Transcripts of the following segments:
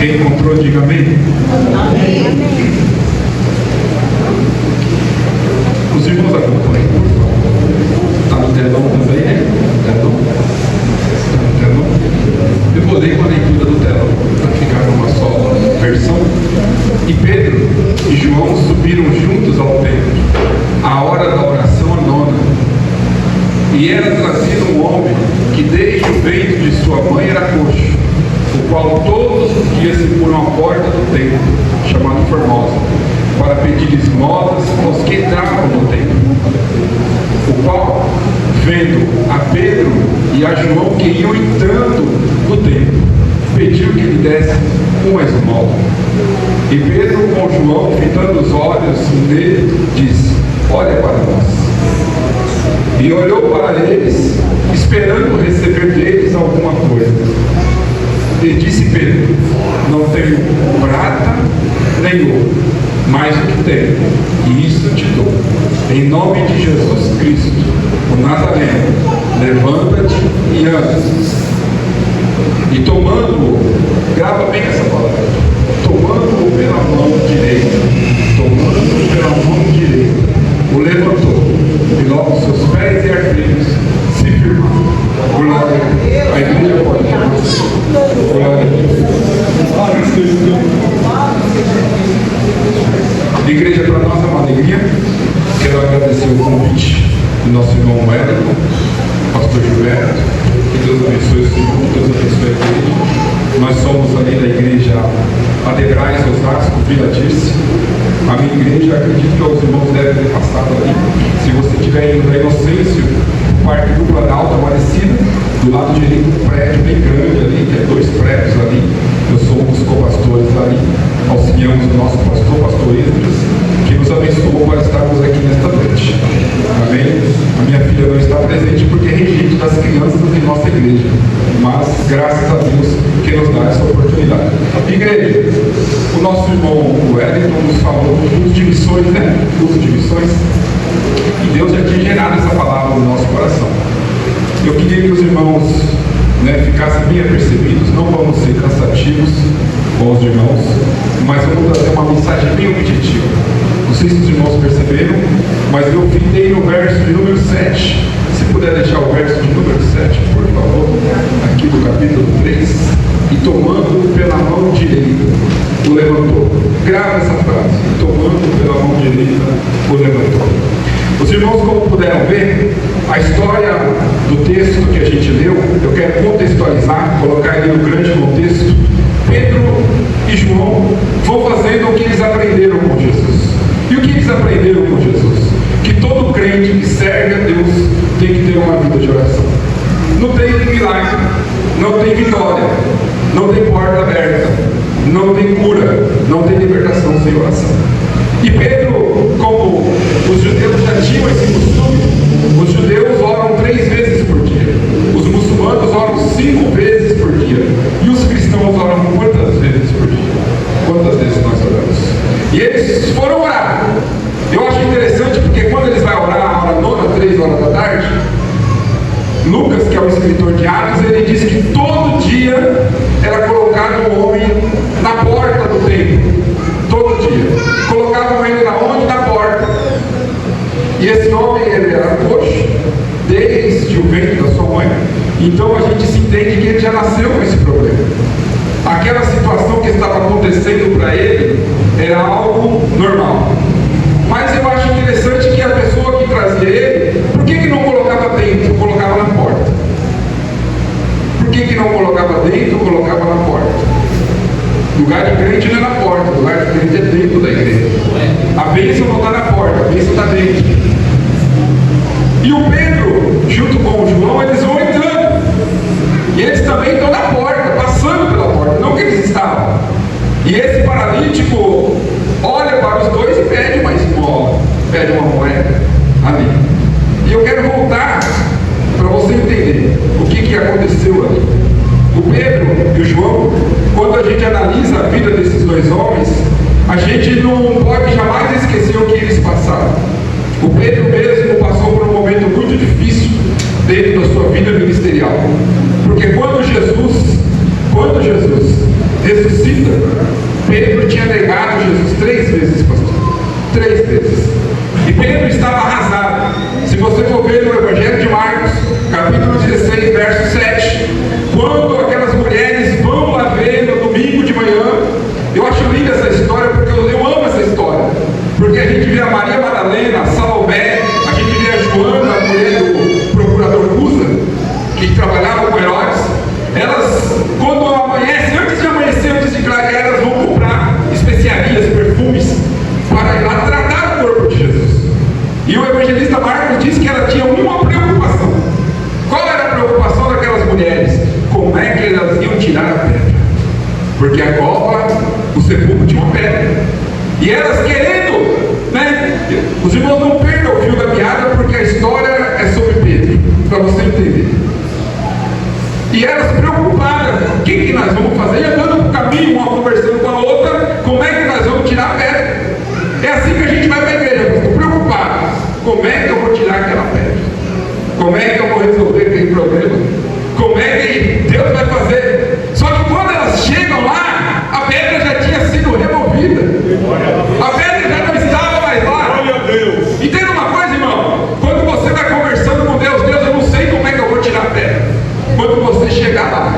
Quem encontrou, diga amém. Os irmãos acompanham, por favor. Está no telão também, né? Telão? Está no telão? Eu vou ler com a leitura do telão, para ficar numa só versão. E Pedro e João subiram juntos ao templo, à hora da oração a nona. E era trazido um homem que desde o ventre de sua mãe era coxo, o qual todos os dias se punham à porta do templo, chamado Formosa, para pedir esmolas aos que entravam no templo. O qual, vendo a Pedro e a João que iam entrando no templo, pediu que lhe desse uma esmola. E Pedro, com João, fitando os olhos nele, disse: olha para nós. E olhou para eles, esperando receber deles alguma coisa. E disse Pedro: não tenho prata nem ouro, mas o que tenho, e isso te dou. Em nome de Jesus Cristo, o Nazareno, levanta-te e anda. E tomando-o, grava bem essa palavra, tomando-o pela mão direita, o levantou, e logo seus pés e artelhos se firmaram. Glória a igreja pode. Glória a Deus. Igreja, para nós é uma alegria. Quero agradecer o convite do nosso irmão Wellington, pastor Gilberto. Que Deus abençoe o Senhor, que Deus abençoe a igreja. Nós somos ali da igreja Adebrais, Osasco, Vila Dirce. A minha igreja, acredito que os irmãos devem ter passado ali. Se você estiver indo da Inocêncio, o Parque do Planalto, Aparecida, do lado direito, um prédio bem grande ali, que é 2 prédios ali. Eu sou um dos co-pastores ali, auxiliamos o nosso pastor Esdras, que nos abençoou para estarmos aqui nesta noite. Amém? A minha filha não está presente porque é regente das crianças de nossa igreja, mas graças a Deus que nos dá essa oportunidade. Igreja, o nosso irmão Wellington nos falou do uso de missões, né? Uso de missões. E Deus já tinha gerado essa palavra no nosso coração. Eu queria que os irmãos ficassem bem apercebidos. Não vamos ser cansativos com os irmãos, mas vamos trazer uma mensagem bem objetiva. Não sei se os irmãos perceberam, mas eu fitei no verso de número 7. Se puder deixar o verso de número 7, por favor, aqui do capítulo 3. E tomando pela mão direita, o levantou. Grava essa frase. E tomando pela mão direita, o levantou. Os irmãos, como puderam ver, a história do texto que a gente leu, eu quero contextualizar, colocar ele no grande contexto. Pedro e João vão fazendo o que eles aprenderam com Jesus. E o que eles aprenderam com Jesus? Que todo crente que serve a Deus tem que ter uma vida de oração. Não tem milagre, não tem vitória, não tem porta aberta, não tem cura, não tem libertação sem oração. E Pedro, como os judeus já tinham esse costume, os judeus oram 3 vezes por dia, os muçulmanos oram 5 vezes por dia, e os cristãos oram quantas vezes por dia? Quantas vezes nós oramos? E eles foram orar. Eu acho interessante porque quando eles vão orar a hora nona, 3 horas da tarde, Lucas, que é o escritor de Atos, ele diz que todo dia era colocado um homem na porta do templo. Todo dia. Colocavam ele na onde? Na porta. E esse homem, ele era coxo, desde o ventre da sua mãe. Então a gente se entende que ele já nasceu com esse problema. Aquela situação que estava acontecendo para ele era algo normal. Mas eu acho interessante que a pessoa que trazia ele, por que não colocava dentro, colocava na porta? Por que não colocava dentro, colocava na porta? Lugar de crente não é na porta, lugar de crente é dentro da igreja. A bênção não está na porta, a bênção está dentro. E o Pedro, junto com o João, eles vão entrando. E eles também estão na porta, passando pela porta, não que eles estavam. E esse paralítico olha para os dois e pede uma esmola, pede uma moeda ali. E eu quero voltar para você entender o que aconteceu ali. O Pedro e o João, quando a gente analisa a vida desses 2 homens, a gente não pode jamais esquecer o que eles passaram. O Pedro mesmo passou por um momento muito difícil dentro da sua vida ministerial. Porque quando Jesus ressuscita, Pedro tinha negado Jesus 3 vezes, pastor. 3 vezes. E Pedro estava arrasado. Se você for ver no Evangelho de Marcos, capítulo 16, verso 7, quando aquelas mulheres vão lá ver no domingo de manhã, eu acho linda essa história, porque eu amo essa história. Porque a gente vê a Maria Madalena, a Salomé, a gente vê a Joana, a mulher do procurador Cusa, que trabalhava com Herodes. Elas, quando amanhece, antes de clarear, elas vão comprar especiarias, perfumes, para ir lá tratar o corpo de Jesus. E o evangelista Marcos diz que ela tinha uma preocupação. Qual era a preocupação daquelas mulheres? Como é que elas iam tirar a pedra? Porque a cova, o sepulcro tinha uma pedra. E elas querendo, né? Os irmãos não perdam o fio da piada, porque a história é sobre Pedro, para você entender. E elas preocupadas, o que nós vamos fazer? E andando no caminho, uma conversando com a outra, como é que nós vamos tirar a pedra? É assim que a gente vai para a igreja, estou preocupado. Como é que eu vou tirar aquela pedra? Como é que eu vou resolver aquele problema? Como é que Deus vai fazer? Só que quando elas chegam lá, a pedra já tinha sido removida. A pedra já não estava mais lá. Entenda uma coisa, irmão. Quando você vai conversando com Deus, Deus, eu não sei como é que eu vou tirar a pedra. Quando você chegar lá,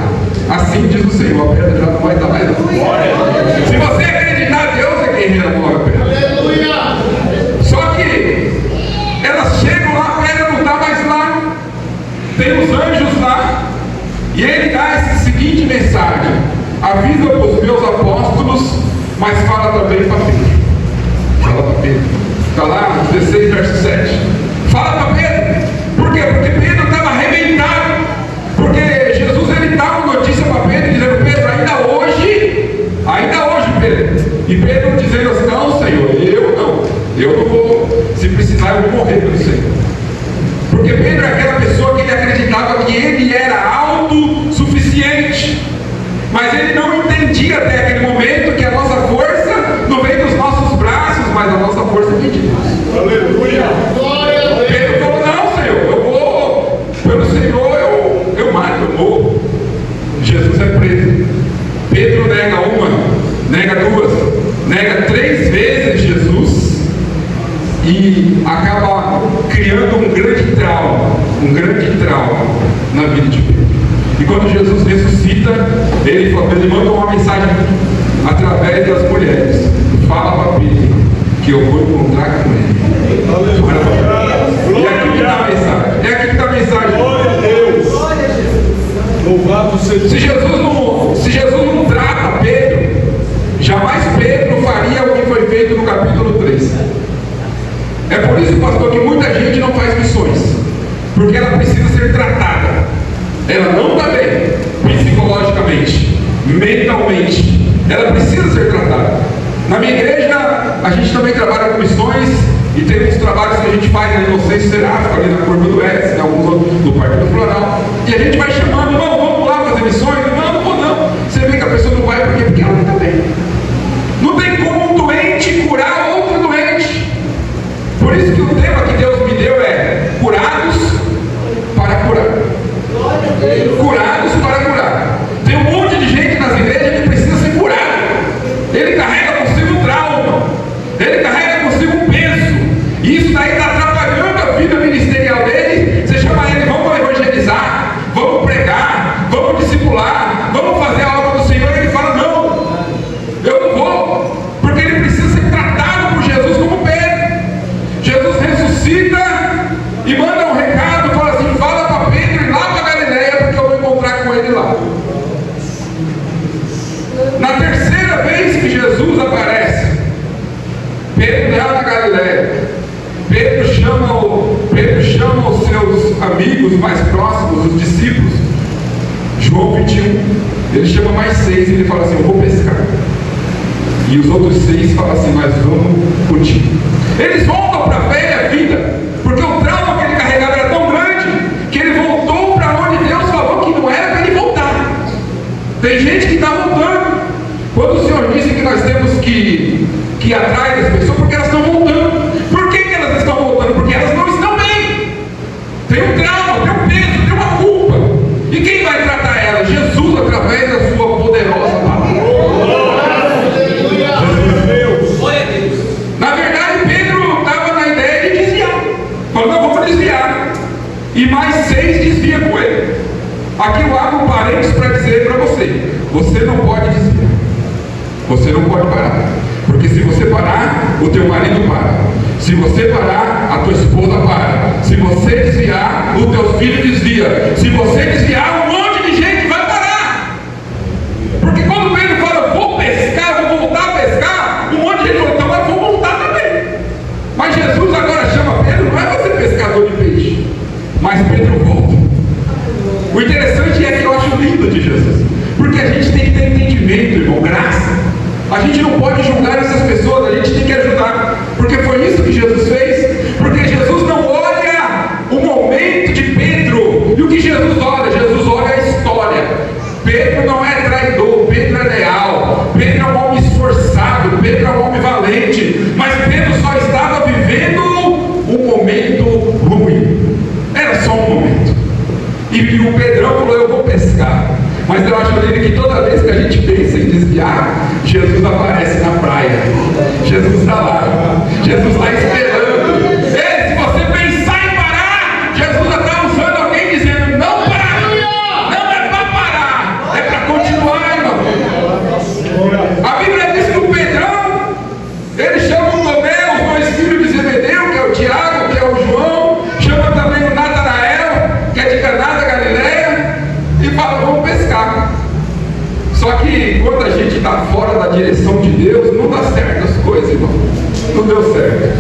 assim diz o Senhor, a pedra já não vai estar mais lá. Se você acreditar, Deus é quem remove a pedra. Só que elas chegam lá, a pedra não está mais lá. Tem os anjos lá. E ele dá essa seguinte mensagem: avisa para os meus apóstolos, mas fala também para Pedro. Fala para Pedro. Está lá, 16, verso 7. Fala para Pedro. Por quê? Porque Pedro estava arrebentado. Porque Jesus, ele dá uma notícia para Pedro, dizendo: Pedro, ainda hoje, Pedro. E Pedro dizendo assim: não, Senhor, eu não vou, se precisar eu vou morrer pelo Senhor. Porque Pedro é aquela pessoa que ele acreditava que ele era autossuficiente, mas ele não entendia até aquele momento que a nossa força não vem dos nossos braços, mas a nossa força vem de Deus. Aleluia! Pedro falou: não, Senhor, eu vou, pelo Senhor eu mato, eu morro. Jesus é preso. Pedro nega uma, nega duas, nega 3 vezes Jesus, e acaba criando um grande trauma na vida de Pedro. E quando Jesus ressuscita, ele manda uma mensagem através das mulheres: fala para Pedro que eu vou encontrar com ele. E aqui que está a mensagem. É aqui que está a mensagem. Glória a Deus. Louvado seja. Se Jesus não trata Pedro, jamais Pedro faria o que foi feito no capítulo 3. É por isso, pastor, que muita gente não faz missões, porque ela precisa ser tratada. Ela não está bem psicologicamente, mentalmente. Ela precisa ser tratada. Na minha igreja, a gente também trabalha com missões, e tem uns trabalhos que a gente faz na Inocência Seráfica, ali na Curva do Oeste, né, alguns outros do Parque do Floral, e a gente vai chamando: não, vamos lá fazer missões. Não vou não. Você vê que a pessoa não vai porque ela não está bem. Não tem como um doente curar outro doente. Por isso que o tema que Deus me deu é curados para curar. Curados para curar. Tem um monte de gente nas igrejas que precisa ser curado. Ele carrega consigo um trauma. Ele carrega consigo um peso. E isso daí está atrapalhando a vida ministerial dele. Você chama ele: vamos evangelizar, vamos pregar, vamos discipular, vamos fazer a obra do Senhor. E ele fala: não, eu não vou. Porque ele precisa ser tratado por Jesus como Pedro. Jesus ressuscita e manda um recado, fala assim: fala para Pedro ir lá para Galileia, porque eu vou encontrar com ele lá. Na terceira vez que Jesus aparece, Pedro lá na Galileia, Pedro chama os seus amigos mais próximos, os discípulos. João 21, ele chama mais 6 e ele fala assim: eu vou pescar. E os outros 6 falam assim: nós vamos contigo. Eles voltam para a velha vida, porque o trauma que ele carregava era tão grande que ele voltou para onde Deus falou que não era para ele voltar. Tem gente que está voltando. Quando o Senhor disse que nós temos que ir atrás das pessoas, porque elas estão voltando. Por que elas estão voltando? Porque elas não estão bem. Tem um trauma, tem um peso, tem uma culpa. E quem vai tratar elas? Jesus, através da sua poderosa palavra. você não pode desviar. Você não pode parar. Porque se você parar, o teu marido para. Se você parar, a tua esposa para. Se você desviar, o teu filho desvia. Se você desviar, um monte de gente vai parar. Porque quando Pedro fala, vou pescar, vou voltar a pescar, um monte de gente fala, então eu vou voltar também. Mas Jesus agora chama Pedro, não é você pescador de peixe. Mas Pedro volta. O interessante é que eu acho lindo de Jesus. Porque a gente tem que ter entendimento, irmão, graça. A gente não pode julgar essas pessoas, a gente tem que ajudar. Porque foi isso que Jesus fez. Porque Jesus não olha o momento de Pedro. E o que Jesus olha? Jesus olha a história. Pedro não é traidor, Pedro é leal. Pedro é um homem esforçado, Pedro é um homem valente. Mas Pedro só estava vivendo um momento ruim. Era só um momento. E o Pedrão falou, eu vou pescar. Mas eu acho que toda vez que a gente pensa em desviar, Jesus aparece na praia. Jesus está lá. Jesus está esperando. Ei, se você pensar em parar, Jesus está usando alguém dizendo, não para. Não é para parar, é para continuar, irmão. A Bíblia diz que o Pedrão, ele chama o Tomé, os dois filhos de Zebedeu, que é o Tiago, que é o João, chama também o Natanael, que é de Caná da Galileia, e fala, vamos pescar. Só que quando a gente está fora da direção de Deus, não dá certo as coisas, irmão. Não deu certo.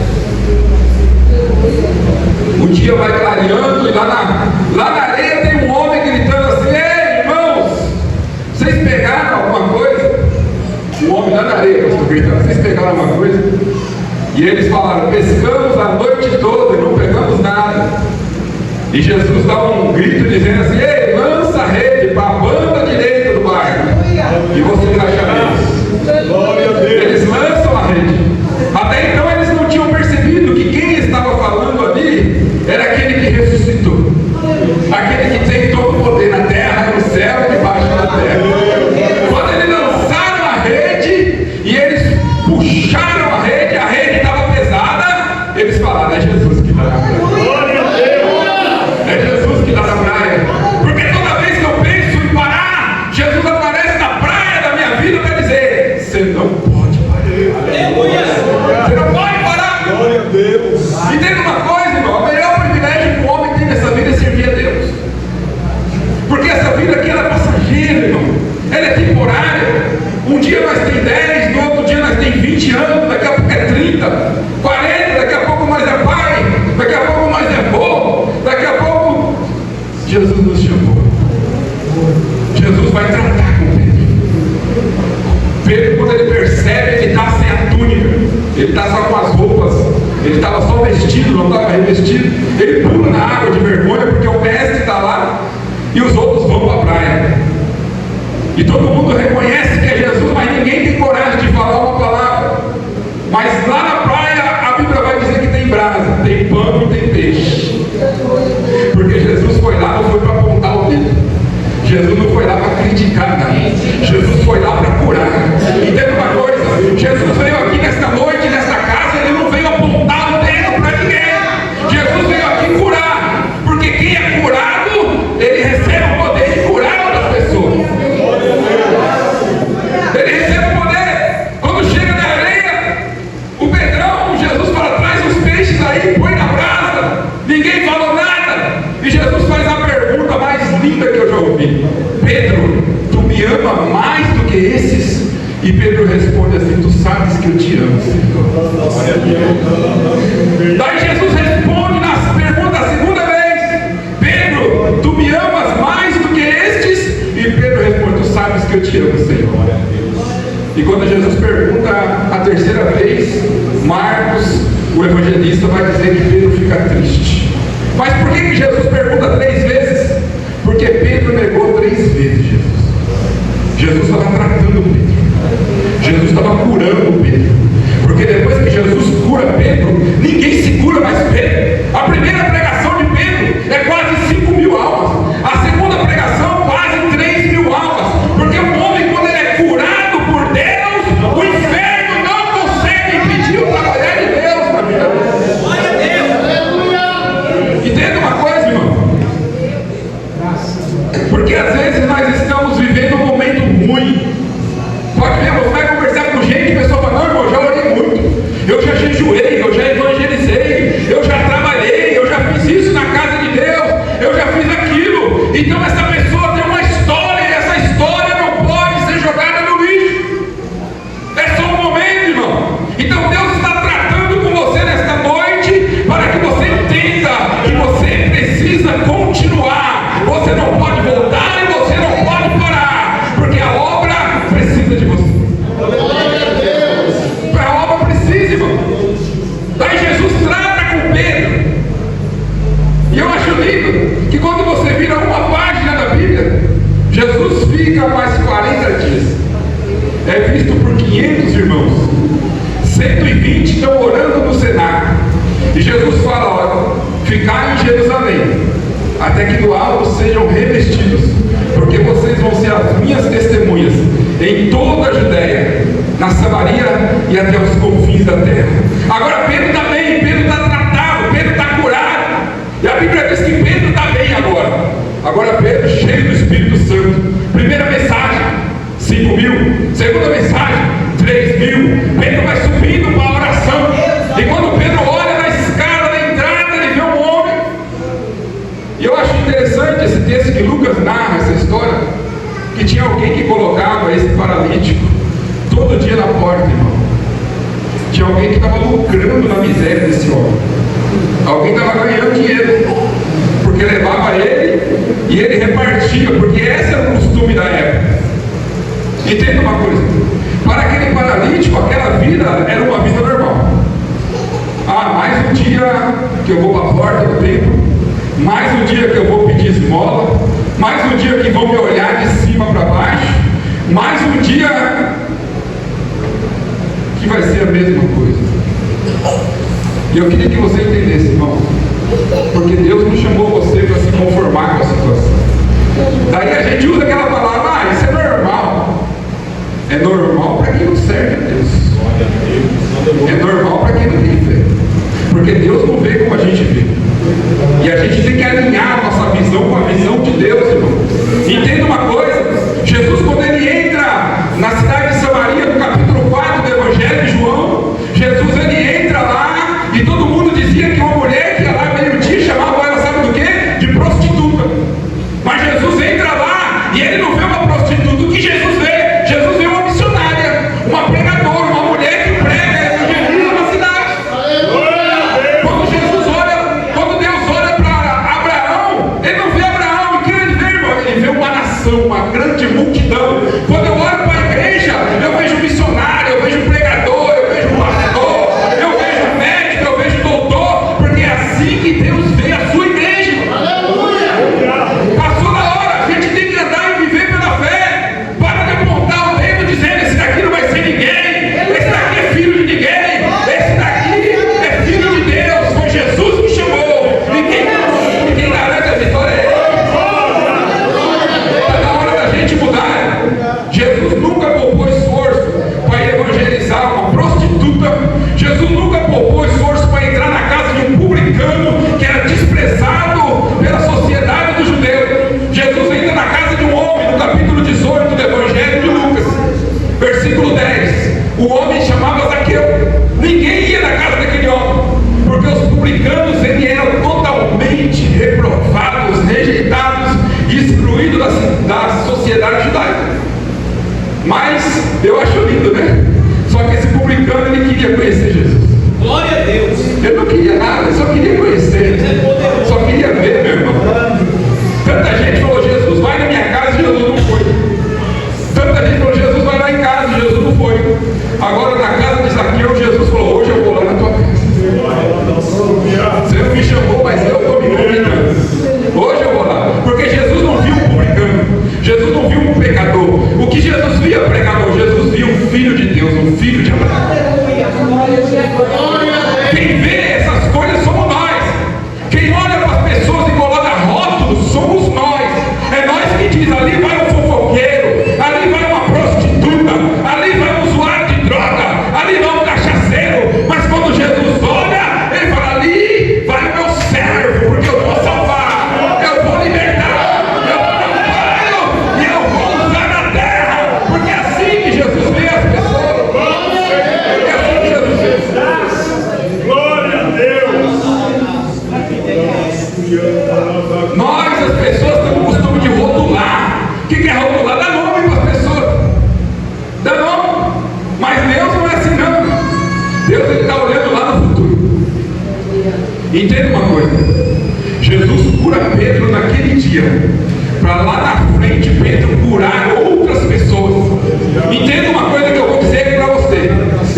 O dia vai clareando e lá na areia tem um homem gritando assim, ei, irmãos, vocês pegaram alguma coisa? O homem lá na areia, eu estou gritando, vocês pegaram alguma coisa? E eles falaram, pescamos a noite toda e não pegamos nada. E Jesus dá um grito dizendo assim, ei, lança a rede para a banda direita do barco. E você acha eles? Glória a Deus. Eles lançam a rede. Até então eles não tinham percebido que quem estava falando ali era aquele que ressuscitou. Aquele que tem todo o poder na terra, no céu e debaixo da terra. Quando eles lançaram a rede e eles puxaram a rede estava pesada, eles falaram, é Jesus que está na praia. É Jesus que está na praia. Porque toda vez que eu penso em parar, Jesus aparece na praia da minha vida para dizer, você não pode parar. Você não pode parar. Glória a Deus. Entenda uma coisa, irmão, o melhor privilégio que o homem tem nessa vida é servir a Deus. Porque essa vida aqui ela é passageira, irmão. Ela é temporária. Um dia nós tem 10, no outro dia nós tem 20 anos, daqui a pouco é 30, 40, daqui a pouco nós é pai, daqui a pouco nós é avô, daqui a pouco Jesus nos chamou. Jesus vai tratar com Pedro. Pedro, quando ele percebe que ele está sem a túnica, ele está só com as roupas, ele estava só vestido, não estava revestido, ele pula na água de vergonha porque o mestre está lá e os outros vão para a praia. E todo mundo reconhece que é Jesus, mas ninguém tem coragem de falar uma palavra. Mas lá na praia a Bíblia vai dizer que tem brasa, tem pão e tem peixe. Porque Jesus foi lá, não foi para apontar o dedo. Jesus não foi lá para criticar nada. Jesus foi lá para curar. Entenda uma coisa, Jesus veio aqui nesta noite, nesta casa, ele não veio apontar o dedo para ninguém. Jesus veio aqui curar. Porque quem é curado, ele recebe o poder de curar outras pessoas. Ele recebe o poder. Quando chega na areia, o Pedrão, Jesus fala, traz os peixes aí, põe na brasa. Ninguém falou nada. E Jesus faz a pergunta mais linda que eu já ouvi. Pedro, tu me ama mais do que esses? E Pedro responde assim, tu sabes que eu te amo, Senhor. Daí Jesus responde na pergunta a segunda vez, Pedro, tu me amas mais do que estes? E Pedro responde, tu sabes que eu te amo, Senhor. E quando Jesus pergunta a terceira vez, Marcos, o evangelista, vai dizer que Pedro fica triste. Mas por que Jesus pergunta 3 vezes? Porque Pedro negou 3 vezes Jesus. Jesus estava tratando Pedro. Jesus estava curando Pedro. Porque depois que Jesus cura Pedro, ninguém se cura mais Pedro. A primeira pregação de Pedro é quase 5.000 almas. A segunda pregação, quase 3.000 almas. Porque o homem, quando ele é curado por Deus, o inferno não consegue impedir o trabalhar de Deus na vida dele. Entenda uma coisa, irmão. Porque às vezes nós estamos vivendo um momento ruim. é visto por 500 irmãos. 120 estão orando no cenáculo. E Jesus fala: olha, ficai em Jerusalém, até que do alto sejam revestidos, porque vocês vão ser as minhas testemunhas em toda a Judéia, na Samaria e até os confins da terra. Agora Pedro está bem, Pedro está tratado, Pedro está curado. E a Bíblia diz que Pedro está bem agora. Agora Pedro, cheio do Espírito Santo. Primeira mensagem, 5.000. Segunda mensagem, 3.000. Pedro vai subindo para a oração. E quando Pedro olha na escada da entrada, ele vê um homem. E eu acho interessante esse texto que Lucas narra, essa história, que tinha alguém que colocava esse paralítico todo dia na porta, irmão. Tinha alguém que estava lucrando na miséria desse homem. Alguém estava ganhando dinheiro, porque levava ele e ele repartia, porque esse era o costume da época. Entenda uma coisa: para aquele paralítico, aquela vida era uma vida normal. Mais um dia que eu vou para a porta do templo, mais um dia que eu vou pedir esmola, mais um dia que vão me olhar de cima para baixo, mais um dia que vai ser a mesma coisa. E eu queria que você entendesse, irmão, porque Deus não chamou você para se conformar com a situação. Daí a gente usa aquela palavra: isso é normal. É normal para quem não serve a Deus. É normal para quem não tem fé. Porque Deus não vê como a gente vê. E a gente tem que alinhar a nossa visão com a visão de Deus, irmão. Entenda uma coisa: Jesus, quando ele entra na cidade de Samaria, no capítulo 4 do Evangelho de João, Jesus ele entra lá e todo mundo dizia que uma mulher que ia lá meio-dia chamava ela, sabe do quê? De prostituta. Mas Jesus entra lá e ele não vê uma prostituta. O que Jesus vê? Jesus vê uma missionária, uma pregadora, uma mulher que prega o evangelho na cidade. Quando Deus olha para Abraão, ele não vê Abraão. E quem ele vê, irmão? Ele vê uma nação, uma grande multidão. Quando eu olho para a igreja, eu vejo missionário, eu vejo pregador, eu vejo pastor, eu vejo médico, eu vejo doutor, porque é assim que Deus vê a sua igreja. Passou da hora, a gente tem que andar e viver pela fé. Para de apontar o dedo dizendo: esse daqui não vai ser ninguém, esse daqui é filho de ninguém, esse daqui é filho de Deus. Foi Jesus que chamou. E quem garante a vitória é Ele. Está na hora da gente mudar. Jesus nunca poupou esforço para evangelizar uma prostituta. Jesus nunca poupou esforço para entrar na casa de um publicano que era desprezado pela sociedade do judeu. Jesus entra na casa de um homem, no capítulo 18 do Evangelho de Lucas, versículo 10. O homem chamava Zaqueu. Ninguém ia na casa daquele homem, porque os publicanos eles eram totalmente reprovados, rejeitados e excluídos da sociedade judaica. Mas eu acho lindo, né? Só que esse publicano ele queria conhecer Jesus. Glória a Deus. Ele não queria nada, ele só queria conhecer. Só queria ver, meu irmão. Tanta gente falou: Jesus, vai na minha casa, Jesus não foi. Tanta gente falou: Jesus, vai lá em casa, Jesus não foi. Agora na casa de Zaqueu, Jesus falou: hoje eu vou lá na tua casa. Você não me chamou, mas eu estou me convidando. Hoje eu vou lá. Porque Jesus não viu um publicano, Jesus não viu um pecador. O que Jesus via, pregador? Jesus via um filho de Deus, um filho de Abraão. Quem vê essas coisas somos nós. Quem olha para as pessoas e coloca rótulos somos nós. É nós que diz: ali vai um fofoqueiro, ali vai uma prostituta, ali vai um usuário de droga, ali vai um cachaceiro. Mas quando Jesus olha, ele fala: ali vai o meu servo, porque eu vou salvar, eu vou libertar, eu vou amparar e eu vou usar na terra. Porque é assim que Jesus vê as pessoas. É assim que Jesus vê. Glória a Deus. Nós, as pessoas, temos o costume de rotular. O que é rotular? Dá nome para as pessoas. Dá nome. Mas Deus não é assim, não. Deus está olhando lá no futuro. Entenda uma coisa: Jesus cura Pedro naquele dia, para lá na frente Pedro curar outras pessoas. Entenda uma coisa que eu vou dizer para você: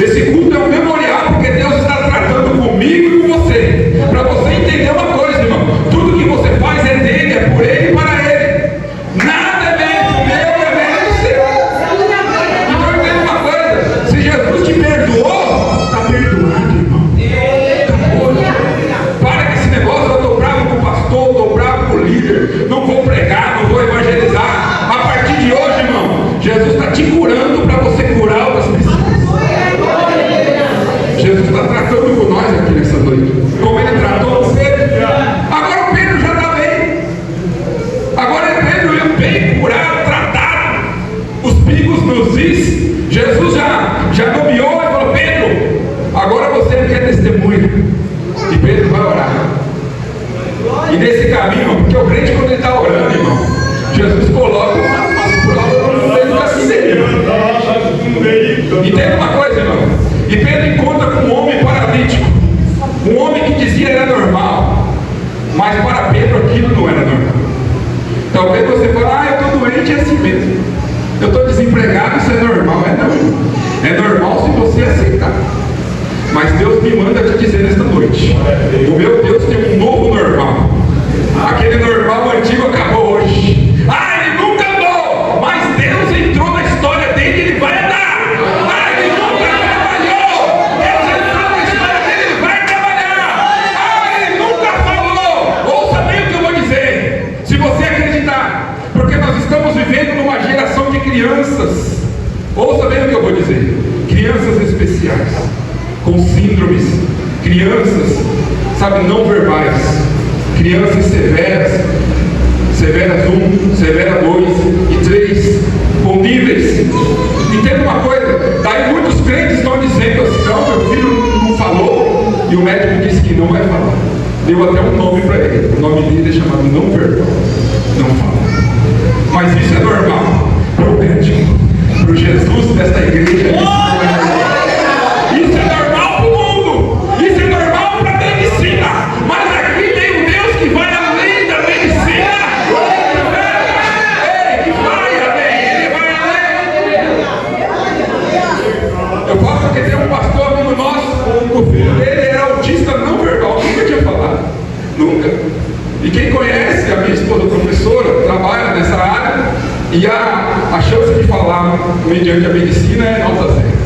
esse culto é um memorial, porque Deus está tratando comigo e com você. Para você entender uma coisa, irmão: tudo que você faz é dele, é por ele e para ele. Nada é mérito meu, é mérito seu. Então entenda cruzes, Jesus já nomeou e falou: Pedro, agora você é que é testemunha. E Pedro vai orar. E nesse caminho, porque o crente, quando ele está orando, irmão, Jesus coloca umas provas no meio do caminho dele. E tem uma coisa, irmão. E Pedro encontra com um homem paralítico. Um homem que dizia que era normal. Mas para Pedro aquilo não era normal. Talvez você fale: eu estou doente, é assim mesmo. Eu estou desempregado, isso é normal. Não. É normal se você aceitar. Mas Deus me manda te dizer nesta noite: o meu Deus tem um novo normal. Aquele normal antigo acabou hoje. Ele nunca andou, mas Deus entrou na história dele e ele vai andar. Ele nunca trabalhou, Deus entrou na história dele e ele vai trabalhar. Ele nunca falou. Ouça bem o que eu vou dizer, se você acreditar, porque nós estamos vivendo numa geração de crianças. Ouça bem o que eu vou dizer: crianças especiais, com síndromes, crianças, não verbais, crianças severas, severa 1, severa 2 e 3, com níveis. Entenda uma coisa, daí muitos crentes estão dizendo assim: não, meu filho não falou, e o médico disse que não vai falar. Deu até um nome para ele, o nome dele é chamado não verbal, não fala. Mas isso é normal para o médico, para o Jesus desta igreja. Isso é normal para o mundo, isso é normal para a medicina, mas aqui tem um Deus que vai além da medicina. Que vai além, ele vai além. Eu falo porque tem um pastor amigo nosso, o filho dele era autista não verbal, nunca tinha falado, nunca. E quem conhece, a minha esposa professora, trabalha nessa área, e a chance de falar mediante a medicina é nota zero.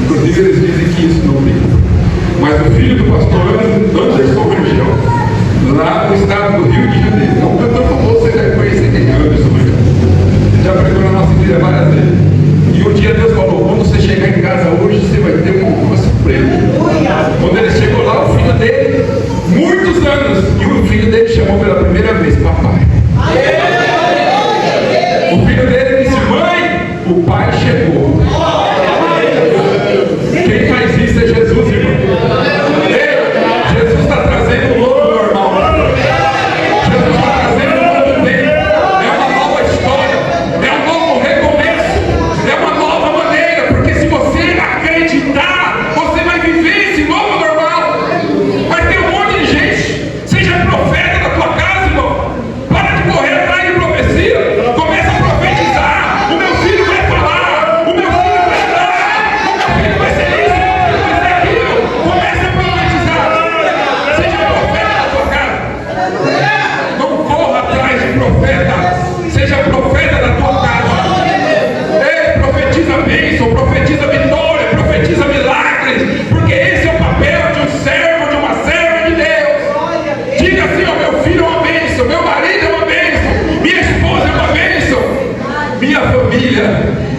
Inclusive eles dizem que isso não brinca. Mas o filho do pastor Anderson Rangel, lá no estado do Rio de Janeiro, é um cantor famoso, você deve conhecer quem é Anderson Rangel. Ele já pregou na nossa igreja várias vezes. E um dia Deus falou: quando você chegar em casa hoje, você vai ter uma surpresa. Quando ele chegou lá, o filho dele, muitos anos, e o filho dele chamou pela primeira vez: papai. O filho dele disse: mãe, o pai chegou. Quem faz isso é Jesus, irmão. Jesus está trazendo um novo normal. Jesus está trazendo um novo tempo. É uma nova história. É um novo recomeço. É uma nova maneira. Porque se você acreditar, você vai viver esse novo normal. Vai ter um monte de gente. Seja profeta da tua casa, irmão. Para de correr atrás de profecia. Começa a profetizar. O meu filho vai falar. O meu filho vai andar. O meu filho vai ser isso. Comece a profetizar. Seja profeta da tua casa. Não corra atrás de profeta. Seja profeta da tua casa. Ei, profetiza bênção, profetiza vitória, profetiza milagres. Porque esse é o papel de um servo, de uma serva de Deus. Diga assim: ó, meu filho é uma bênção, meu marido é uma bênção, minha esposa é uma bênção, minha família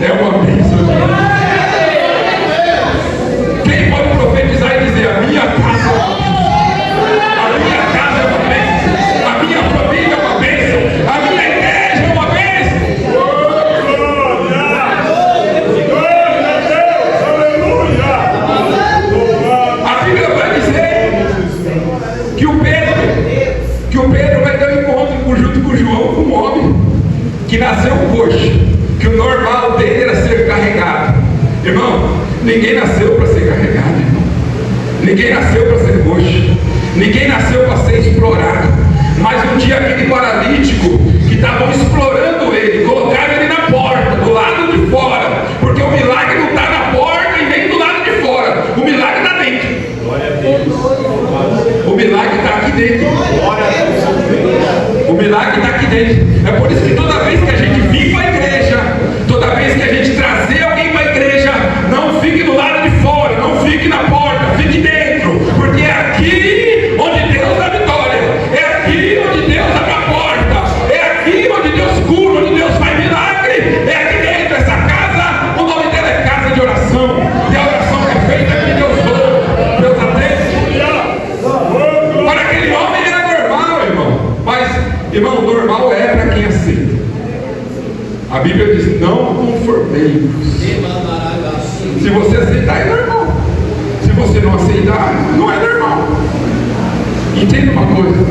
é uma bênção. Quem pode profetizar e dizer: a minha casa é uma bênção, a minha família é uma bênção, a minha igreja é uma bênção? A Bíblia vai dizer que o Pedro vai ter um encontro junto com João, com um homem que nasceu coxo, que o normal dele era ser carregado. Irmão, ninguém nasceu para ser carregado, irmão. Ninguém nasceu para ser coxo. Ninguém nasceu para ser explorado. Mas um dia aquele paralítico que estavam explorando ele, colocaram ele na porta, do lado de fora, porque o milagre não está na porta e nem do lado de fora. O milagre está dentro. O milagre está aqui dentro. O milagre está aqui dentro. É por isso que toda vez que a gente vir para a igreja, toda vez que a gente trazer alguém para a igreja, não fique do lado de fora, não fique na porta, fique dentro, porque é aqui onde Deus dá vitória, é aqui onde Deus abre a porta, é aqui onde Deus cura, onde Deus faz milagre, é aqui dentro. Essa casa, o nome dela é casa de oração, e a oração é feita aqui, Deus ouve, Deus atende. Para aquele homem era normal, irmão, mas, irmão, normal é para quem aceita. Se você aceitar, é normal. Se você não aceitar, não é normal. Entenda uma coisa: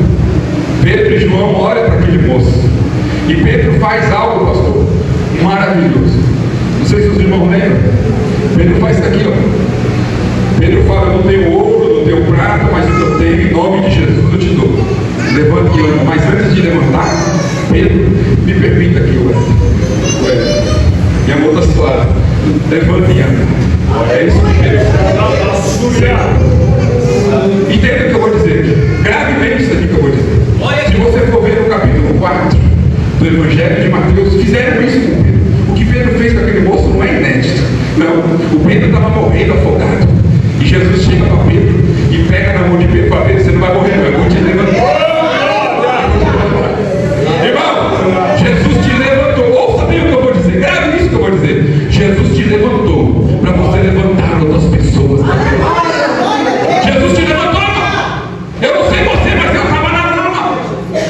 Pedro e João olham para aquele moço, e Pedro faz algo, pastor, maravilhoso. Não sei se os irmãos lembram. Pedro faz isso aqui, ó. Pedro fala: não tenho ouro, não tenho prata, mas o que eu tenho, em nome de Jesus eu te dou. Levanta e anda. Mas antes de levantar, Pedro, me permita aqui, ué. Minha mão está suada. Levanta e anda. É isso que Pedro faz. Entenda o que eu vou dizer. Grave bem isso aqui que eu vou dizer. Se você for ver no capítulo 4 do Evangelho de Mateus, fizeram isso com Pedro. O que Pedro fez com aquele moço não é inédito. Não, o Pedro estava morrendo afogado. E Jesus chega para Pedro e pega na mão de Pedro e fala: Pedro, você não vai morrer, não, eu vou te levantar. Irmão, Jesus te levantou. Ouça bem o que eu vou dizer. Grave isso que eu vou dizer. Jesus te levantou para você levantar outras pessoas. Jesus te levantou. Eu não sei você, mas eu estava na lama.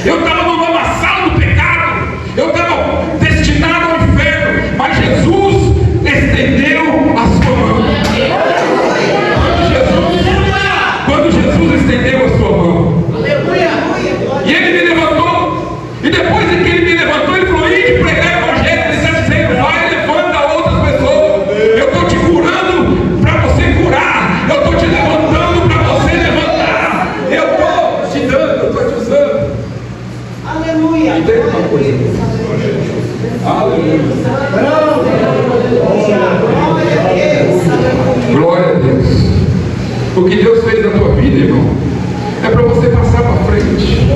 Eu estava no lamaçal do pecado. Eu estava destinado ao inferno. Mas Jesus estendeu a sua mão. Quando Jesus estendeu a sua mão, e Ele me levantou. E depois de que Ele me levantou, Ele falou: ide pregar o Evangelho. Ele está dizendo: vai, levanta outras pessoas. Eu estou te curando para você curar. Eu estou te levantando para você levantar. Eu estou te dando, eu estou te usando. Aleluia. Entende uma coisa? Aleluia. Glória a Deus. O que Deus fez na tua vida, irmão, é para você passar para frente.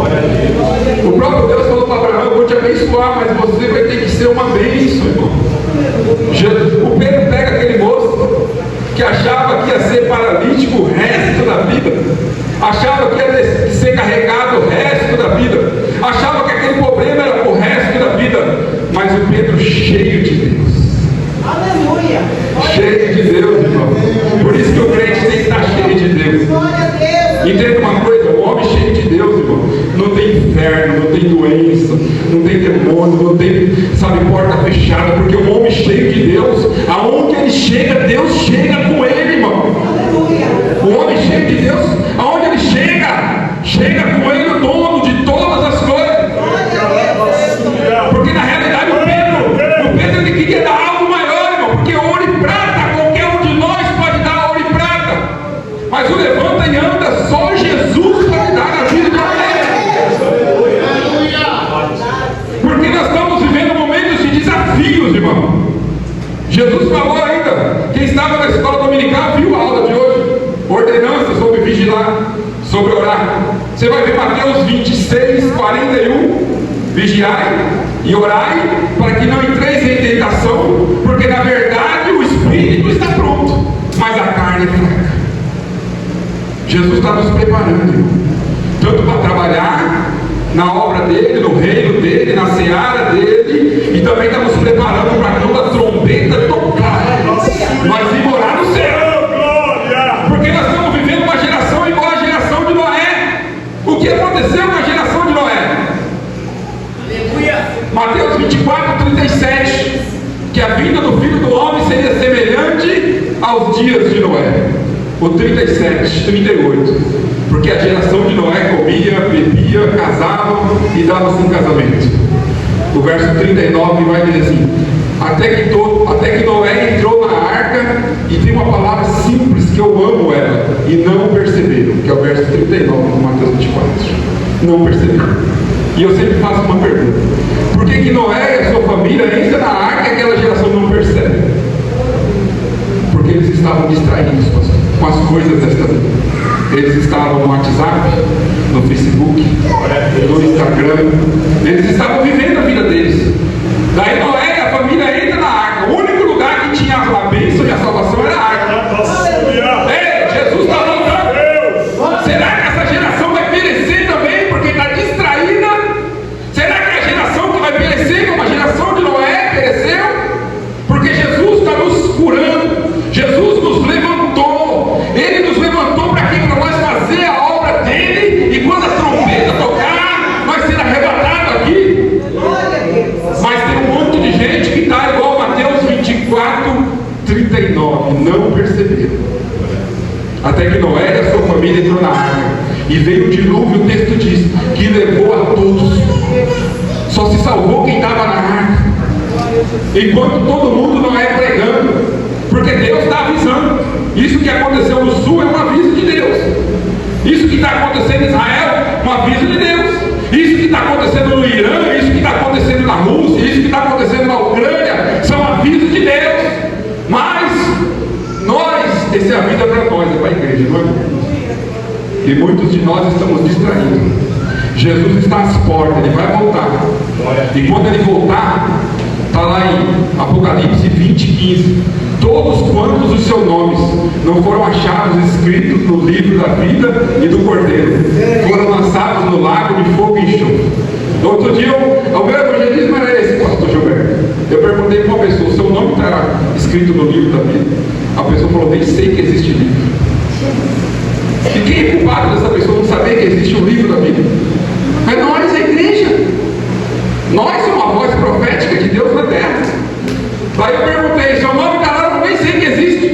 O próprio Deus falou para Abraão: eu vou te abençoar, mas você vai ter que ser uma bênção, irmão. O Pedro pega aquele moço que achava que ia ser paralítico o resto da vida, achava que ia ser carregado o resto da vida, achava que aquele problema era o resto da vida, mas o Pedro cheio de Deus. Aleluia. Cheio de Deus, irmão. Por isso que o crente tem que estar cheio de Deus. Glória a Deus. Entenda uma coisa: o homem cheio de Deus, irmão, não tem inferno, não tem doença, não tem demônio, não tem, sabe, porta fechada, porque o homem cheio de Deus, aonde ele chega, Deus chega com ele, irmão. Aleluia. O homem cheio de Deus, aonde ele chega, chega com ele o dono de todas as coisas. Porque na realidade o Pedro ele queria dar algo maior, irmão, porque ouro e prata, qualquer um de nós pode dar ouro e prata, mas o levanta e anda, só Jesus pode dar na vida de alguém. Porque nós estamos vivendo momentos de desafios, irmão. Jesus falou ainda, quem estava na escola dominical viu a aula de hoje, ordenança sobre vigiar, sobre orar. Você vai ver Mateus 26, 41, vigiai e orai, para que não entreis em tentação, porque na verdade o espírito está pronto, mas a carne é fraca. Jesus está nos preparando, irmão, tanto para trabalhar na obra dele, no reino dele, na seara dele, e também está nos preparando para quando a trombeta tocar, nós ir morar no céu. Porque nós estamos vivendo uma geração igual à geração de Noé. O que aconteceu com a geração de Noé? Mateus 24, 37, que a vinda do Filho do Homem seria semelhante aos dias de Noé. O 37, 38, porque a geração de Noé comia, bebia, casava e dava-se em casamento. O verso 39 vai dizer assim: até que Noé entrou na arca, e tem uma palavra simples que eu amo ela, e não perceberam, que é o verso 39 de Mateus 24. Não perceberam. E eu sempre faço uma pergunta: por que Noé e a sua família entram na arca e aquela geração não percebe? Porque eles estavam distraídos, pastor, com as coisas desta vida. Eles estavam no WhatsApp, no Facebook, no Instagram. Eles estavam vivendo a vida deles. Daí Noé e a família entram na arca. O único lugar que tinha a bênção e a salvação era a arca. Ei, Jesus está voltando. Será que essa geração vai perecer também porque está distraída? Será que a geração que vai perecer como a geração de Noé pereceu? Porque Jesus está nos curando. Jesus nos levantou. Ele nos levantou para quê? Para nós fazer a obra dele. E quando a trombeta tocar, nós será arrebatado aqui. Mas tem um monte de gente que está igual Mateus 24, 39 não perceberam. Até que Noé e a sua família entrou na arca. E veio o dilúvio, o texto diz, que levou a todos. Só se salvou quem estava na arca. Enquanto todo mundo não é pregando. Porque Deus está avisando. Isso que aconteceu no sul é um aviso de Deus. Isso que está acontecendo em Israel é um aviso de Deus. Isso que está acontecendo no Irã, isso que está acontecendo na Rússia, isso que está acontecendo na Ucrânia, são avisos de Deus. Mas nós, esse aviso é para nós, é para a igreja, não é? E muitos de nós estamos distraídos. Jesus está às portas, ele vai voltar. E quando ele voltar, está lá em Apocalipse 20:15. Todos quantos os seus nomes não foram achados escritos no livro da vida e do Cordeiro, foram lançados no lago de fogo e enxofre. Outro dia, o meu evangelismo era esse, pastor Gilberto. Eu perguntei para uma pessoa, o seu nome está escrito no livro da vida? A pessoa falou, nem sei que existe livro. E quem é culpado dessa pessoa não saber que existe um livro da Bíblia? É nós, a igreja. Nós somos a voz profética de Deus na terra. Daí eu perguntei, seu nome está lá, eu nem sei que existe.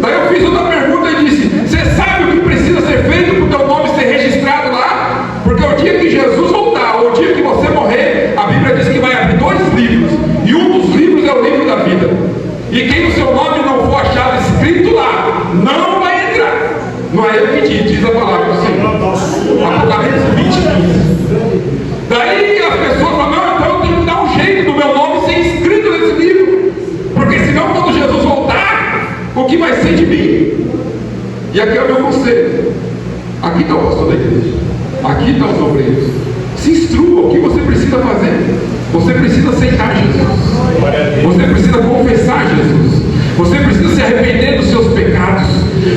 Daí eu fiz outra pergunta e disse, você sabe o que precisa ser feito para o teu nome ser registrado lá? Porque o dia que Jesus voltar, ou o dia que você morrer, a Bíblia diz que vai abrir 2 livros. E um dos livros é o livro da vida. E quem o seu nome não for achado escrito lá, não vai entrar. Não é eu que diz a palavra do Senhor. Apocalipse 20:15. Daí as pessoas falam, não, então eu tenho que dar um jeito do meu nome ser escrito nesse livro. Porque senão quando Jesus voltar, o que vai ser de mim? E aqui é o meu conselho. Aqui está o pastor da igreja. Aqui estão os obreiros. Se instrua o que você precisa fazer. Você precisa aceitar Jesus. Você precisa confessar Jesus. Você precisa se arrepender dos seus pecados.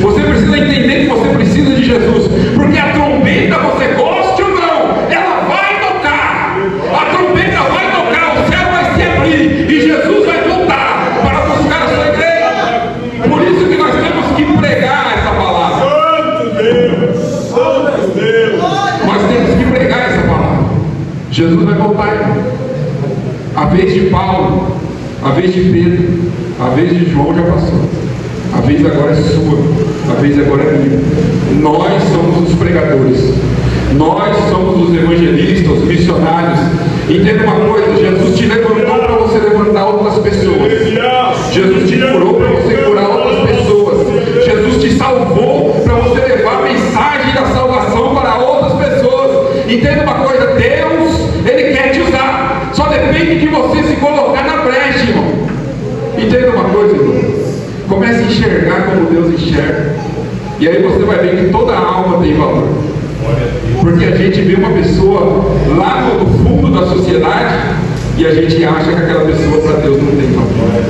Você precisa entender que você precisa de Jesus. Porque a trombeta, você goste ou não, ela vai tocar. A trombeta vai tocar, o céu vai se abrir e Jesus vai voltar para buscar a sua igreja. Por isso que nós temos que pregar essa palavra. Santo Deus! Santo Deus! Nós temos que pregar essa palavra. Jesus vai voltar, irmão. A vez de Paulo, a vez de Pedro, a vez de João já passou. A vez agora é sua, a vez agora é minha. Nós somos os pregadores. Nós somos os evangelistas, os missionários. Entenda uma coisa, Jesus te levantou para você levantar outras pessoas. Jesus te curou para você curar outras pessoas. Jesus te salvou para você levar a mensagem da salvação para outras pessoas. Entenda uma coisa, Deus, Ele quer te usar. Só depende de você se colocar na brecha, irmão. Entenda uma coisa, irmão. Comece a enxergar como Deus enxerga. E aí você vai ver que toda alma tem valor. Porque a gente vê uma pessoa lá no fundo da sociedade e a gente acha que aquela pessoa para Deus não tem valor.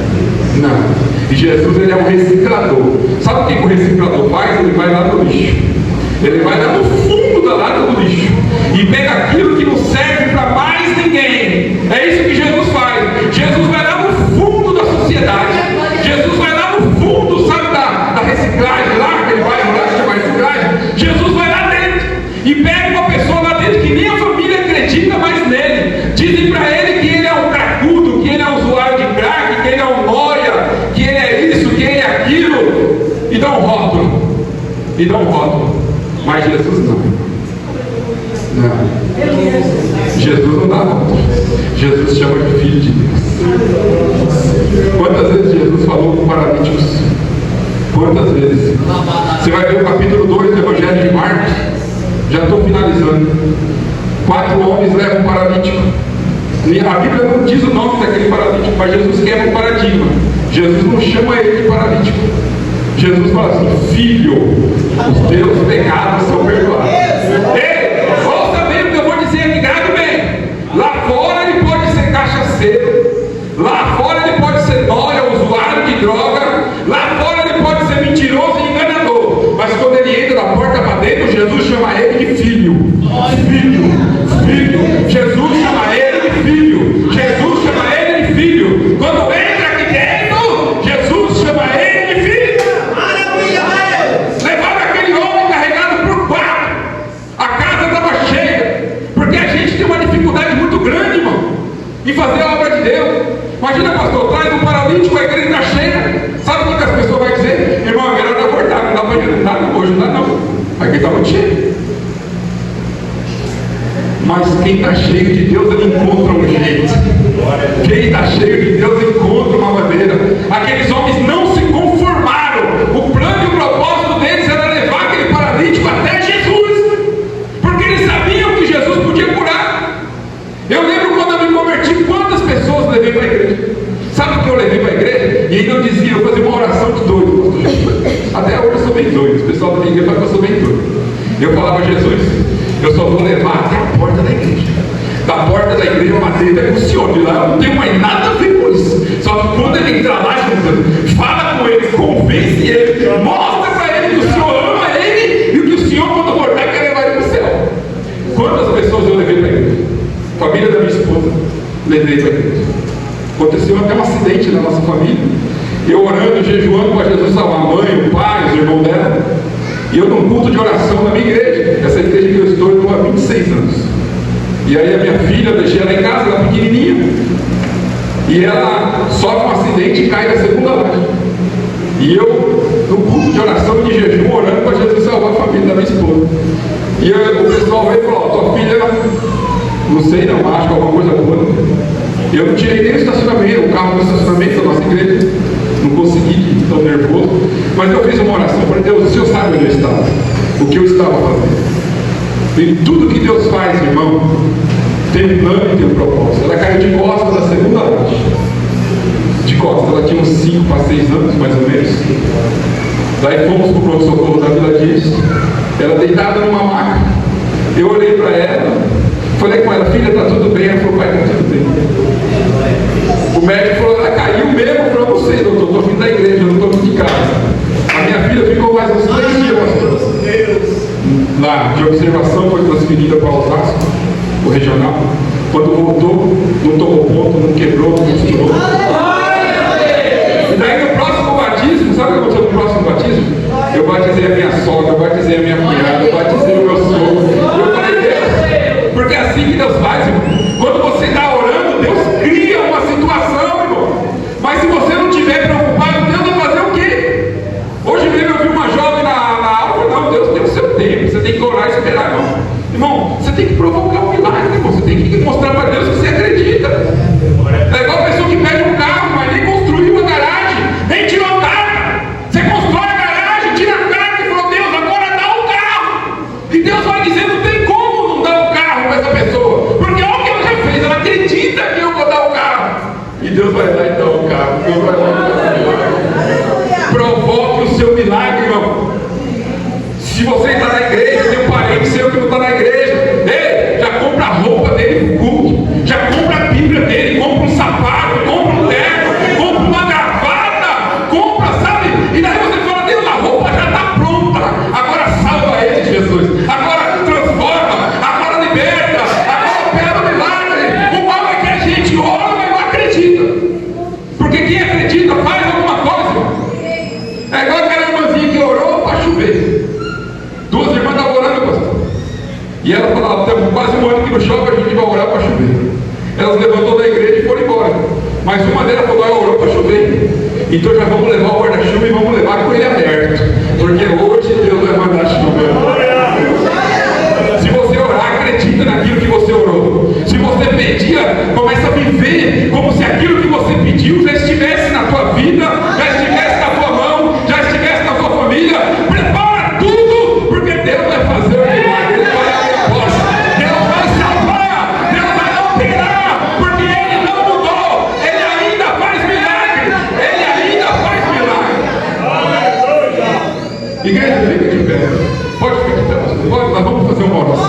Não. E Jesus, ele é um reciclador. Sabe o que o reciclador faz? Ele vai lá no lixo. Ele vai lá no fundo da lata do lixo e pega aquilo que não serve para mais ninguém. É isso que Jesus faz. Jesus vai lá no fundo da sociedade. Jesus vai lá no fundo, sabe, da reciclagem lá, que ele vai lá chamar reciclagem. Jesus vai lá dentro e pega uma pessoa lá dentro que nem a família acredita mais nele. Dizem para ele que ele é um cracudo, que ele é um usuário de crack, que ele é um noia, que ele é isso, que ele é aquilo. E dá um rótulo. E dá um rótulo. Mas Jesus não. Não. Jesus não dá rótulo. Jesus chama de filho de Deus. Quantas vezes Jesus falou com paralíticos? Quantas vezes? Você vai ver o capítulo 2 do Evangelho de Marcos. Já estou finalizando. 4 homens levam um paralítico. A Bíblia não diz o nome daquele paralítico, mas Jesus quebra o paradigma. Jesus não chama ele de paralítico. Jesus fala assim, filho, os teus pecados são perdoados. Ei, ouça bem o que eu vou dizer aqui, grave bem. Lá fora ele pode ser cachaceiro. Lá fora ele pode ser nóia, usuário de droga. Lá fora ele pode ser mentiroso e enganador. Mas quando ele entra da porta para dentro, Jesus chama ele de filho. Filho, filho. Jesus chama ele de filho. Jesus chama ele de filho. Quando entra aqui dentro, Jesus chama ele de filho. Levaram aquele homem carregado por 4. A casa encontra um jeito. Quem está cheio de Deus encontra uma maneira. Aqueles homens não se conformaram. O plano e o propósito deles era levar aquele paralítico até Jesus, porque eles sabiam que Jesus podia curar. Eu lembro quando eu me converti, quantas pessoas eu levei para a igreja. Sabe o que eu levei para a igreja? E ainda eu dizia, eu fazia uma oração de doido. Até hoje eu sou bem doido. O pessoal da minha igreja fala que eu sou bem doido. Eu falava, Jesus, eu só vou levar até a porta da igreja. Da porta da igreja eu matei até com o senhor. De lá eu não tenho mais nada a ver com isso. Só que quando ele entrar lá, Jesus, fala com ele, convence ele, mostra para ele que o senhor ama ele e que o senhor, quando voltar, quer levar ele para o céu. Quantas pessoas eu levei para a igreja? Família da minha esposa, levei para a igreja. Aconteceu até um acidente na nossa família. Eu orando, jejuando para Jesus salvar a mãe, o pai, os irmãos dela. E eu num culto de oração na minha igreja. Essa igreja que eu estou, eu estou há 26 anos. E aí a minha filha, eu deixei ela em casa, ela pequenininha. E ela sofre um acidente e cai da segunda laje. E eu, no culto de oração e de jejum, orando para Jesus salvar a família da minha esposa. E o pessoal veio e falou, tua filha, não sei não, acho que alguma coisa boa. Eu não tirei nem o estacionamento, o carro do estacionamento da nossa igreja. Não consegui, tão nervoso. Mas eu fiz uma oração para Deus, o Senhor sabe onde eu estava, o que eu estava fazendo. E tudo que Deus faz, irmão, tem um plano e tem um propósito. Ela caiu de costas da segunda laje. De costas, ela tinha uns 5 para 6 anos, mais ou menos. Daí fomos para o pronto-socorro da Vila Dias. Ela deitada numa maca. Eu olhei para ela, falei com ela, filha, está tudo bem? Ela falou, pai, está tudo bem. O médico falou, ela caiu mesmo para você, doutor, estou vindo da igreja, eu não estou aqui de casa. A minha filha ficou mais uns 3 dias, pastor. Lá de observação, foi transferida para Osasco, o regional. Quando voltou, não tomou ponto, não quebrou, não misturou. E daí no próximo batismo, sabe o que aconteceu no próximo batismo? Eu batizei a minha sogra, eu batizei a minha cunhada, eu batizei o meu sogro. Eu falei, Deus, porque é assim que Deus faz, irmão. Quando você está orando, Deus cria uma situação, irmão. Mas se você não estiver preocupado, Deus vai fazer o quê? Hoje mesmo eu vi uma jovem na aula, não, Deus tem o seu tempo, você tem que orar e esperar, irmão. Irmão, você tem que provocar um milagre, irmão. Você tem que mostrar para Deus que você acredita. É igual a pessoa que pede um carro, mas nem construiu a garagem, nem tirou a carta. Você constrói a garagem, tira a carta e falou, Deus, agora dá o carro. E Deus vai dizer, não tem como não dar o carro para essa pessoa. Porque olha o que ela já fez, ela acredita que eu vou dar o carro. E Deus vai lá e dá o carro. Deus vai lá e dá o carro. Provoque o seu milagre, irmão. Se você está na igreja, tem um parente seu que não está na igreja, ei, já compra a roupa dele no culto, já compra a Bíblia dele, compra um sapato, compra um terno, compra uma gravata, compra, sabe? E daí você fala, Deus, a roupa já está pronta, agora salva ele, Jesus, agora transforma, agora liberta, agora opera o milagre. O mal é que a gente ora, mas não acredita, porque quem acredita faz alguma coisa. É igual aquela irmãzinha que orou para chover. 2 irmãs estavam orando, pastor. E ela falava, temos quase um ano que não chove, a gente vai orar para chover. Elas levantou da igreja e foram embora. Mas uma delas falou, ela orou para chover. Então já vamos levar o guarda-chuva e vamos levar com ele aberto. Porque hoje Deus vai mandar chuva. Se você orar, acredita naquilo que você orou. Se você pedir, começa a viver como se aquilo que você pediu já estivesse na tua vida, já estivesse na tua mão, já estivesse na tua família. Prepara tudo, porque Deus vai fazer o milagre, Ele vai abrir a porta, Deus vai salvar, Deus vai operar, porque Ele não mudou, Ele ainda faz milagre, Ele ainda faz milagre. Igreja, fica de pé. Pode ficar de pé, pastor. Pode, nós vamos fazer uma oração.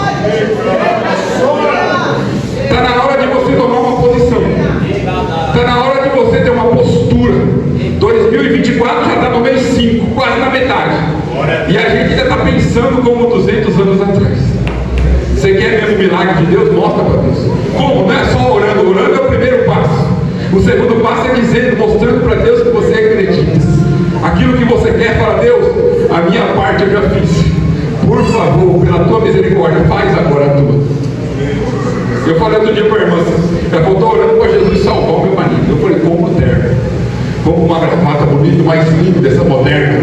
Está na hora de você tomar uma posição. Está na hora de você ter uma postura. 2024 já está no mês 5, quase na metade. E a gente ainda está pensando como 200 anos atrás. Você quer ver o milagre de Deus? Mostra para Deus. Como? Não é só orando. Orando é o primeiro passo. O segundo passo é dizendo, mostrando para Deus que você acredita. Aquilo que você quer para Deus, a minha parte eu já fiz. Por favor, pela tua misericórdia, faz agora a tua. Eu falei outro dia para a irmã, ela falou, estou orando para Jesus salvar o meu marido. Eu falei, como terno, como uma gravata bonita, mais linda dessa moderna.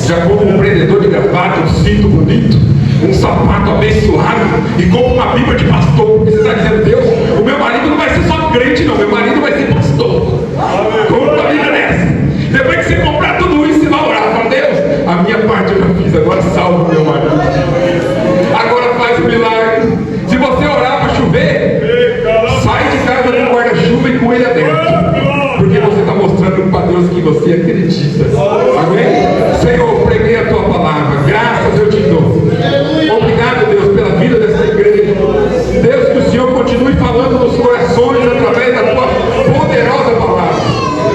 Já como um prendedor de gravata, um cinto bonito. um sapato abençoado e compra uma Bíblia de pastor, porque você está dizendo, Deus, o meu marido não vai ser só crente, não, meu marido vai ser pastor. Compra uma Bíblia dessa. Depois que você comprar tudo isso, você vai orar. Fala, Deus, a minha parte eu já fiz, agora salva o meu marido. Agora faz o milagre. Se você orar para chover, sai de casa com o guarda-chuva e com ele adentro. Porque você está mostrando para Deus que você acredita. Amém? Senhor, preguei a tua palavra. Graças eu te dou. Obrigado, Deus, pela vida dessa igreja. Deus, que o Senhor continue falando nos corações através da tua poderosa palavra.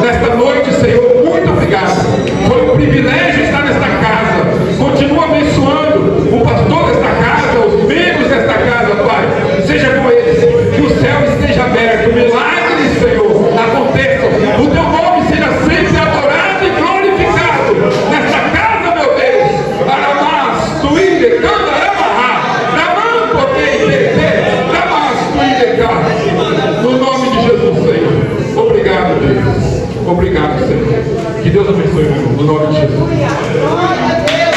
Nesta noite, Senhor, muito obrigado. Foi um privilégio estar nesta casa. Continua abençoando o pastor desta casa, os membros desta casa, Pai. Seja com eles. Que o céu esteja aberto. Milagres, Senhor, aconteçam. O teu nome seja sempre adorado e glorificado nesta casa, meu Deus. Aramás, tuíde, canta, amarrar. Ramam, porque entender. Ramás, tuíde, canta. No nome de Jesus, Senhor. Obrigado, Deus. Obrigado, Senhor. Que Deus abençoe, meu irmão. No nome de Jesus. Glória a Deus.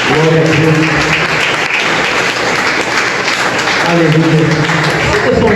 Glória a Deus. Aleluia. Pessoal,